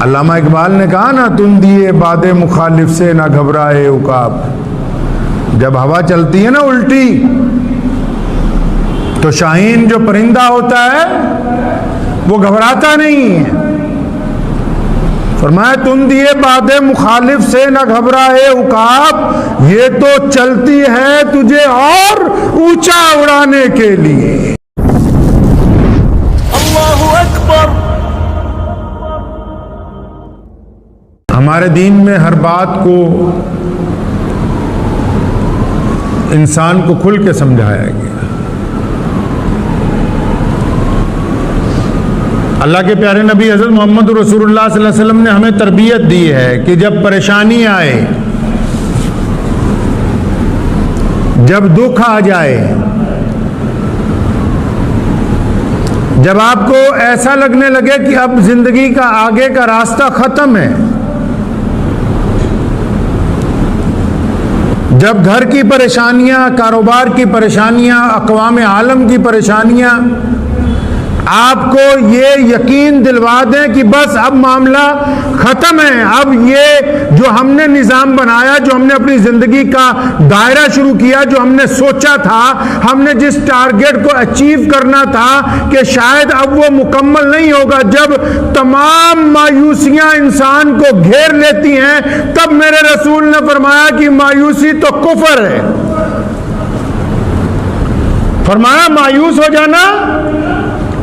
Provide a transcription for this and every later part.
अल्लामा इकबाल ने कहा ना, तुम दिए बादे मुखालिफ से ना घबराए उकाब। जब हवा चलती है ना उल्टी, तो शाहीन जो परिंदा होता है वो घबराता नहीं है। फरमाया तुम दिए बादे मुखालिफ से न घबराए उकाब, ये तो चलती है तुझे और ऊंचा उड़ाने के लिए। अल्लाहु अकबर। हमारे दीन में हर बात को इंसान को खुल के समझाया गया। अल्लाह के प्यारे नबी हज़रत मोहम्मद रसूलुल्लाह सल्लल्लाहु अलैहि वसल्लम ने हमें तरबियत दी है कि जब परेशानी आए, जब दुख आ जाए, जब आपको ऐसा लगने लगे कि अब जिंदगी का आगे का रास्ता खत्म है, जब घर की परेशानियां, कारोबार की परेशानियां, अक़वाम आलम की परेशानियां आपको ये यकीन दिलवा दें कि बस अब मामला खत्म है, अब ये जो हमने निज़ाम बनाया, जो हमने अपनी जिंदगी का दायरा शुरू किया, जो हमने सोचा था, हमने जिस टारगेट को अचीव करना था कि शायद अब वो मुकम्मल नहीं होगा, जब तमाम मायूसियां इंसान को घेर लेती हैं, तब मेरे रसूल ने फरमाया कि मायूसी तो कुफ्र है। फरमाया मायूस हो जाना,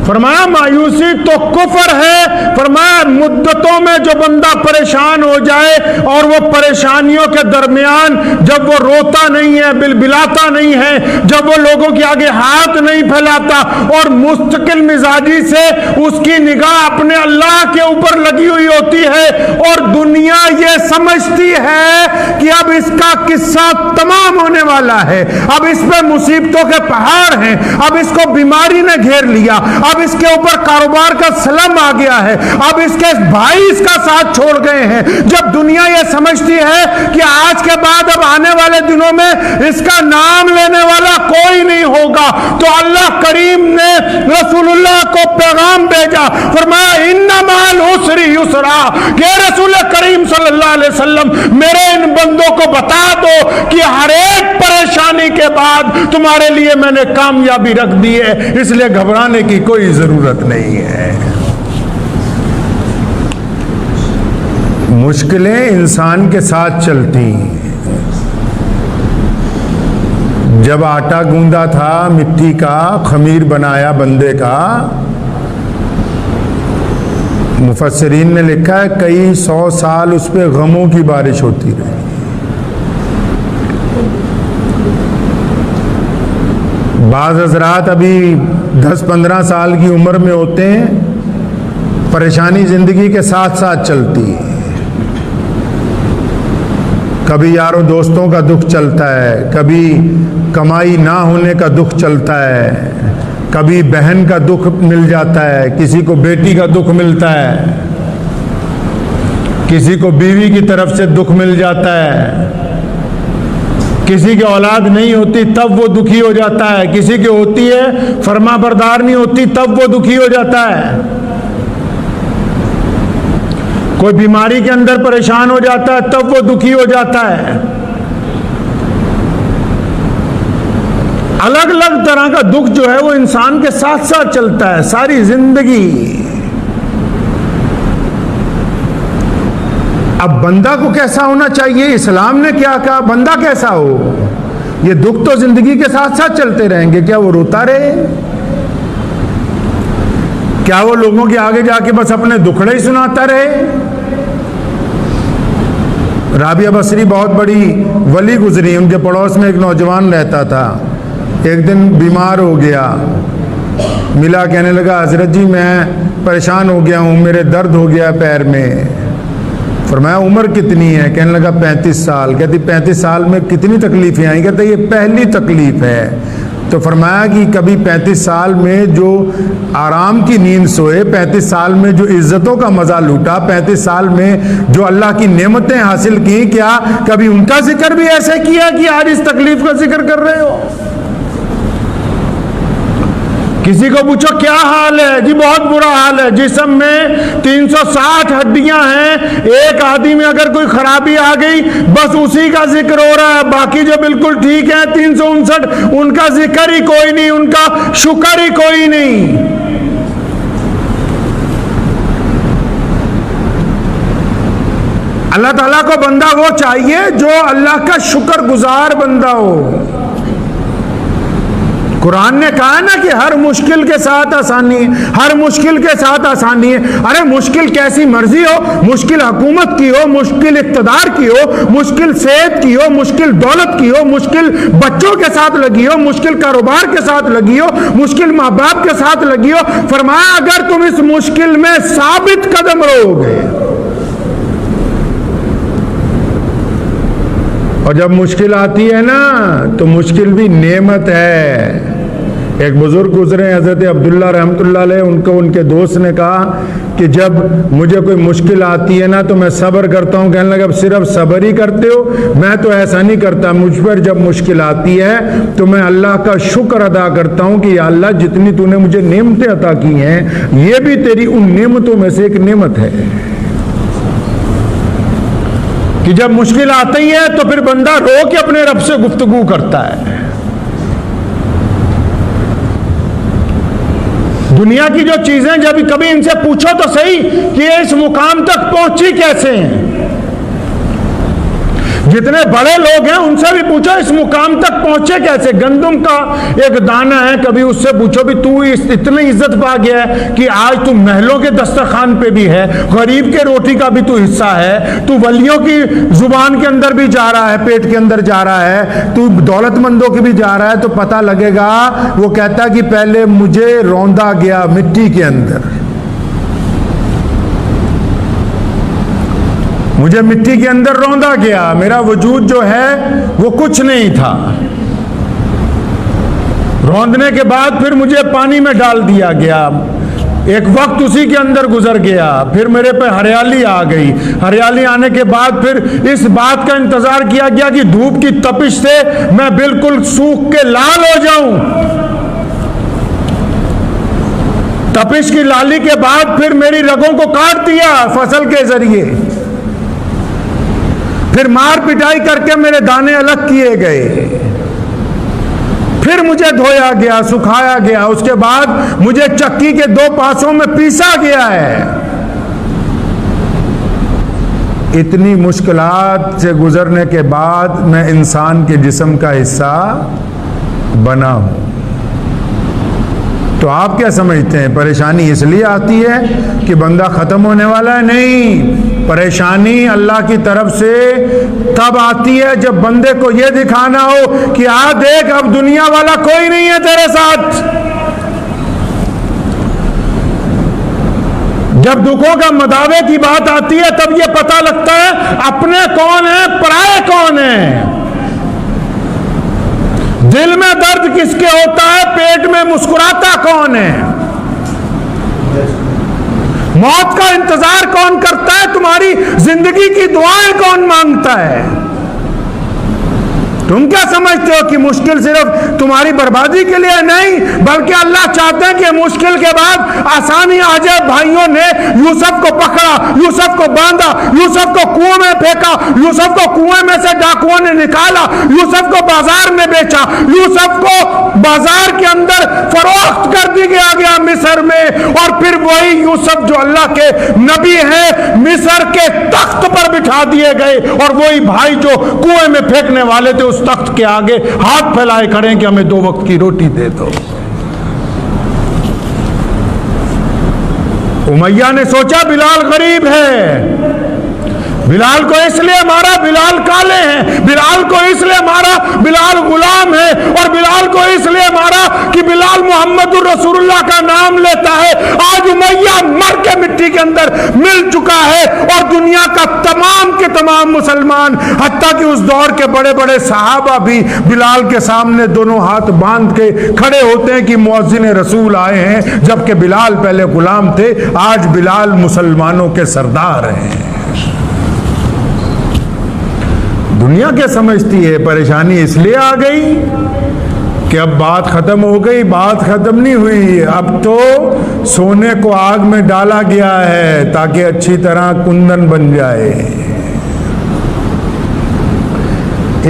फरमाया मायूसी तो कुफ्र है। फरमाया मुद्दतों में जो बंदा परेशान हो जाए और वो परेशानियों के दरमियान जब वो रोता नहीं है, बिलबिलाता नहीं है, जब वो लोगों के आगे हाथ नहीं फैलाता और मुस्तकिल मिजाजी से उसकी निगाह अपने अल्लाह के ऊपर लगी हुई होती है और दुनिया ये समझती है कि अब इसका किस्सा तमाम होने वाला है, अब इस पे मुसीबतों के पहाड़ हैं, अब इसको बीमारी ने घेर लिया, अब इसके ऊपर कारोबार का सलम आ गया है, अब इसके भाई इसका साथ छोड़ गए हैं। जब दुनिया यह समझती है कि आज के बाद अब आने वाले दिनों में इसका नाम लेने वाला कोई नहीं होगा, तो अल्लाह करीम ने रसूलुल्लाह को पैगाम भेजा, फरमाया इन्ना माल उसरी युसरा, कि रसूल करीम सल्लल्लाहु अलैहि वसल्लम मेरे इन बंदों को बता दो कि हर एक परेशानी के बाद तुम्हारे लिए मैंने कामयाबी रख दी है, इसलिए घबराने की कोई जरूरत नहीं है। मुश्किलें इंसान के साथ चलती। जब आटा गूंदा था मिट्टी का, खमीर बनाया बंदे का, मुफस्सिरीन ने लिखा है कई 100 साल उस पे गमों की बारिश होती रही। बाज़ हज़रात अभी 10-15 साल की उम्र में होते हैं, परेशानी जिंदगी के साथ साथ चलती है। कभी यारों दोस्तों का दुख चलता है, कभी कमाई ना होने का दुख चलता है, कभी बहन का दुख मिल जाता है, किसी को बेटी का दुख मिलता है, किसी को बीवी की तरफ से दुख मिल जाता है, किसी की औलाद नहीं होती तब वो दुखी हो जाता है, किसी की होती है फरमा बरदार नहीं होती तब वो दुखी हो जाता है, कोई बीमारी के अंदर परेशान हो जाता है तब वो दुखी हो जाता है। अलग अलग तरह का दुख जो है वो इंसान के साथ साथ चलता है सारी जिंदगी। अब बंदा को कैसा होना चाहिए? इस्लाम ने क्या कहा, बंदा कैसा हो? ये दुख तो जिंदगी के साथ साथ चलते रहेंगे, क्या वो रोता रहे? क्या वो लोगों के आगे जाके बस अपने दुखड़े ही सुनाता रहे? राबिया बसरी बहुत बड़ी वली गुजरी, उनके पड़ोस में एक नौजवान रहता था। एक दिन बीमार हो गया, मिला, कहने लगा हजरत जी मैं परेशान हो गया हूँ, मेरे दर्द हो गया पैर में। फरमाया उम्र कितनी है? कहने लगा 35 साल। कहती 35 साल में कितनी तकलीफें आई? कहते ये पहली तकलीफ है। तो फरमाया कि कभी 35 साल में जो आराम की नींद सोए, 35 साल में जो इज्जतों का मजा लूटा, 35 साल में जो अल्लाह की नेमतें हासिल की, क्या कभी उनका जिक्र भी ऐसे किया कि आज इस तकलीफ का जिक्र कर रहे हो? किसी को पूछो क्या हाल है जी, बहुत बुरा हाल है। जिस्म में 360 हड्डियां हैं, एक आदमी में अगर कोई खराबी आ गई बस उसी का जिक्र हो रहा है, बाकी जो बिल्कुल ठीक है 359 उनका जिक्र ही कोई नहीं, उनका शुक्र ही कोई नहीं। अल्लाह ताला को बंदा वो चाहिए जो अल्लाह का शुक्रगुजार बंदा हो। कुरान ने कहा ना कि हर मुश्किल के साथ आसानी है, हर मुश्किल के साथ आसानी है। अरे मुश्किल कैसी मर्जी हो, मुश्किल हुकूमत की हो, मुश्किल इक़्तिदार की हो, मुश्किल सेहत की हो, मुश्किल दौलत की हो, मुश्किल बच्चों के साथ लगी हो, मुश्किल कारोबार के साथ लगी हो, मुश्किल माँ बाप के साथ लगी हो, फरमाया अगर तुम इस मुश्किल में साबित कदम रहोगे, और जब मुश्किल आती है ना तो मुश्किल भी नेमत है। एक बुजुर्ग गुजरे हजरत अब्दुल्ला रहमतुल्लाह अलैह, उनको उनके दोस्त ने कहा कि जब मुझे कोई मुश्किल आती है ना तो मैं सब्र करता हूँ। कहने लगा सिर्फ सब्र ही करते हो? मैं तो ऐसा नहीं करता, मुझ पर जब मुश्किल आती है तो मैं अल्लाह का शुक्र अदा करता हूँ कि या अल्लाह जितनी तूने मुझे नेमतें अता की हैं ये भी तेरी उन नेमतों में से एक नेमत है। कि जब मुश्किल आती है तो फिर बंदा रो के अपने रब से गुफ्तगू करता है। दुनिया की जो चीजें जब कभी इनसे पूछो तो सही कि ये इस मुकाम तक पहुंची कैसे हैं, जितने बड़े लोग हैं उनसे भी पूछो इस मुकाम तक पहुंचे कैसे। गंदम का एक दाना है, कभी उससे पूछो भी तू इतनी इज्जत पा गया है कि आज तू महलों के दस्तरखान पे भी है, गरीब के रोटी का भी तू हिस्सा है, तू वलियों की जुबान के अंदर भी जा रहा है, पेट के अंदर जा रहा है, तू दौलतमंदों की भी जा रहा है, तो पता लगेगा। वो कहता कि पहले मुझे रौंदा गया मिट्टी के अंदर, मुझे मिट्टी के अंदर रौंदा गया, मेरा वजूद जो है वो कुछ नहीं था। रौंदने के बाद फिर मुझे पानी में डाल दिया गया, एक वक्त उसी के अंदर गुजर गया, फिर मेरे पे हरियाली आ गई। हरियाली आने के बाद फिर इस बात का इंतजार किया गया कि धूप की तपिश से मैं बिल्कुल सूख के लाल हो जाऊं। तपिश की लाली के बाद फिर मेरी रगों को काट दिया फसल के जरिए, फिर मार पिटाई करके मेरे दाने अलग किए गए, फिर मुझे धोया गया, सुखाया गया, उसके बाद मुझे चक्की के 2 पासों में पीसा गया है। इतनी मुश्किलात से गुजरने के बाद मैं इंसान के जिस्म का हिस्सा बना हूं। तो आप क्या समझते हैं परेशानी इसलिए आती है कि बंदा खत्म होने वाला है? नहीं, परेशानी अल्लाह की तरफ से तब आती है जब बंदे को यह दिखाना हो कि आ देख अब दुनिया वाला कोई नहीं है तेरे साथ। जब दुखों का मदावे की बात आती है तब यह पता लगता है अपने कौन है, पराए कौन है। दिल में दर्द किसके होता है, पेट में मुस्कुराता कौन है। मौत का इंतजार कौन करता है, तुम्हारी जिंदगी की दुआएं कौन मांगता है। तुम क्या समझते हो कि मुश्किल सिर्फ तुम्हारी बर्बादी के लिए नहीं, बल्कि अल्लाह चाहते हैं कि मुश्किल के बाद आसानी आ जाए। भाइयों ने यूसुफ को पकड़ा, यूसुफ को बांधा, यूसुफ को कुएं में फेंका, यूसुफ को कुएं में से डाकुओं ने निकाला, यूसुफ को बाजार में बेचा, यूसुफ को बाजार के अंदर फरोख्त कर दिया गया मिस्र में, और फिर वही यूसुफ जो अल्लाह के नबी हैं मिस्र के तख्त पर बिठा दिए गए, और वही भाई जो कुएं में फेंकने वाले थे उस तख्त के आगे हाथ फैलाए खड़े कि हमें 2 वक्त की रोटी दे दो। उमैया ने सोचा बिलाल गरीब है, बिलाल को इसलिए मारा, बिलाल काले हैं, बिलाल को इसलिए मारा, बिलाल गुलाम है, और बिलाल को इसलिए मारा कि बिलाल मोहम्मदुर रसूलुल्लाह का नाम लेता है। आज उमैया मर के मिट्टी के अंदर मिल चुका है, और दुनिया का तमाम के तमाम मुसलमान, हत्ता कि उस दौर के बड़े बड़े सहाबा भी बिलाल के सामने दोनों हाथ बांध के खड़े होते हैं कि मुअज्जिन रसूल आए हैं, जबकि बिलाल पहले गुलाम थे, आज बिलाल मुसलमानों के सरदार हैं। दुनिया क्या समझती है परेशानी इसलिए आ गई कि अब बात खत्म हो गई। बात खत्म नहीं हुई, अब तो सोने को आग में डाला गया है ताकि अच्छी तरह कुंदन बन जाए।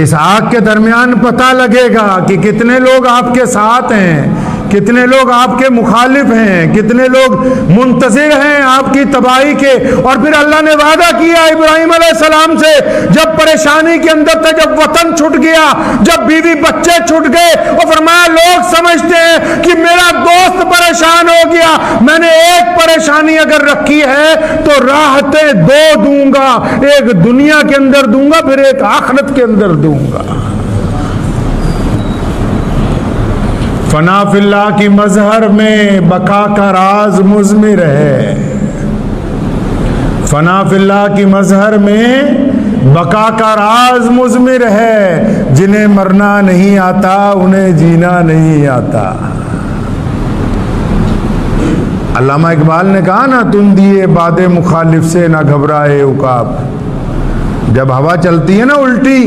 इस आग के दरमियान पता लगेगा कि कितने लोग आपके साथ हैं, कितने लोग आपके मुखालिफ हैं, कितने लोग मुंतज़िर हैं आपकी तबाही के। और फिर अल्लाह ने वादा किया इब्राहिम अलैहिस्सलाम से, जब परेशानी के अंदर थे, जब वतन छूट गया, जब बीवी बच्चे छूट गए, और फरमाया लोग समझते हैं कि मेरा दोस्त परेशान हो गया, मैंने एक परेशानी अगर रखी है तो राहतें दो दूंगा, एक दुनिया के अंदर दूंगा, फिर एक आखिरत के अंदर दूंगा। फना फिल्लाह की मजहर में बका का राज मुज़मिर है। फना फिल्लाह की मजहर में बका का राज मुज़मिर है। जिन्हें मरना नहीं आता उन्हें जीना नहीं आता। अल्लामा इकबाल ने कहा ना, तुम दिए बादे मुखालिफ से ना घबराए उकाब। जब हवा चलती है ना उल्टी,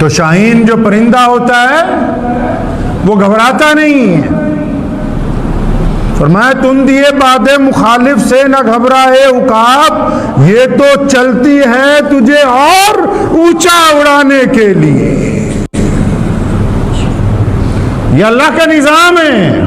तो शाहीन जो परिंदा होता है वो घबराता नहीं है। फरमाया तुम दिए बादे मुखालिफ से न घबराए उकाब, ये तो चलती है तुझे और ऊंचा उड़ाने के लिए। ये अल्लाह का निजाम है।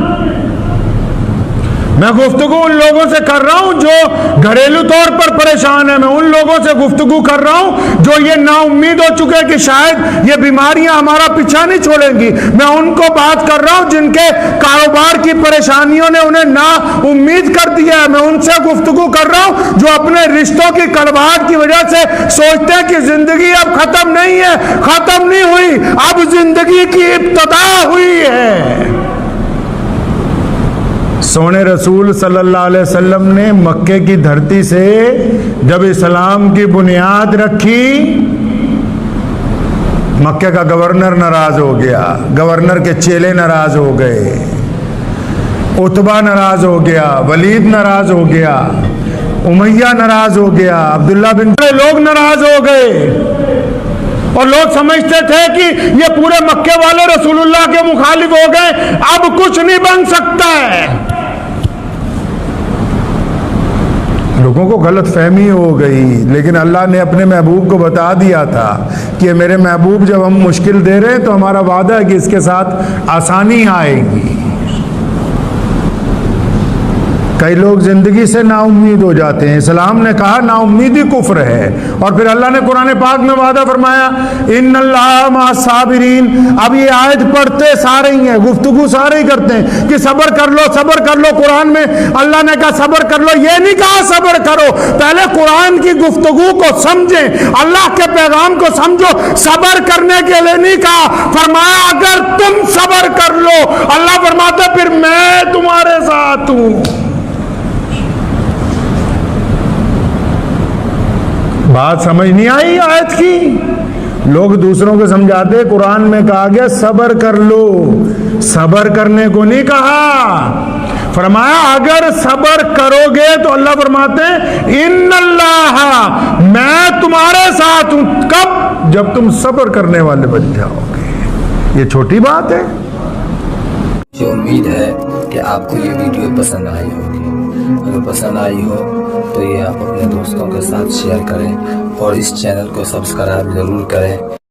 मैं गुफ्तगू उन लोगों से कर रहा हूं जो घरेलू तौर पर परेशान है। मैं उन लोगों से गुफ्तगू कर रहा हूं जो ये नाउम्मीद हो चुके कि शायद ये बीमारियां हमारा पीछा नहीं छोड़ेंगी। मैं उनको बात कर रहा हूं जिनके कारोबार की परेशानियों ने उन्हें ना उम्मीद कर दिया है। मैं उनसे गुफ्तगू कर रहा हूं जो अपने रिश्तों की कड़वाहट की वजह से सोचते हैं कि जिंदगी अब खत्म नहीं है। खत्म नहीं हुई, अब जिंदगी की इब्तिदा हुई है। सोने रसूल सल्लल्लाहु अलैहि वसल्लम ने मक्के की धरती से जब इस्लाम की बुनियाद रखी, मक्के का गवर्नर नाराज हो गया, गवर्नर के चेले नाराज हो गए, उतबा नाराज हो गया, वलीद नाराज हो गया, उमैया नाराज हो गया, अब्दुल्ला बिन लोग नाराज हो गए। और लोग समझते थे कि ये पूरे मक्के वाले रसूलुल्लाह के मुखालिफ हो गए, अब कुछ नहीं बन सकता है। लोगों को गलत फहमी हो गई, लेकिन अल्लाह ने अपने महबूब को बता दिया था कि मेरे महबूब जब हम मुश्किल दे रहे हैं तो हमारा वादा है कि इसके साथ आसानी आएगी। कई लोग जिंदगी से नाउम्मीद हो जाते हैं। इस्लाम ने कहा नाउम्मीदी कुफ्र है। और फिर अल्लाह ने कुरान पाक में वादा फरमाया इन्नल्लाह मअस साबिरीन। अब ये आयत पढ़ते सारे ही हैं, गुफ्तगू सारे ही करते हैं कि सब्र कर लो, सब्र कर लो। कुरान में अल्लाह ने कहा सब्र कर लो, ये नहीं कहा सब्र करो। पहले कुरान की गुफ्तगू को समझें, अल्लाह के पैगाम को समझो। सब्र करने के लिए नहीं कहा, फरमाया अगर तुम सब्र कर लो, अल्लाह फरमाता फिर मैं तुम्हारे साथ हूं। बात समझ नहीं आई आयत की। लोग दूसरों को समझाते, कुरान में कहा गया सब्र कर लो, सब्र करने को नहीं कहा। फरमाया अगर सब्र करोगे तो अल्लाह फरमाते इन्नल्लाह, मैं तुम्हारे साथ हूं। कब? जब तुम सब्र करने वाले बन जाओगे। ये छोटी बात है। मुझे उम्मीद है कि आपको ये वीडियो पसंद आई होगी। अगर पसंद आई हो तो ये आप अपने दोस्तों के साथ शेयर करें और इस चैनल को सब्सक्राइब जरूर करें।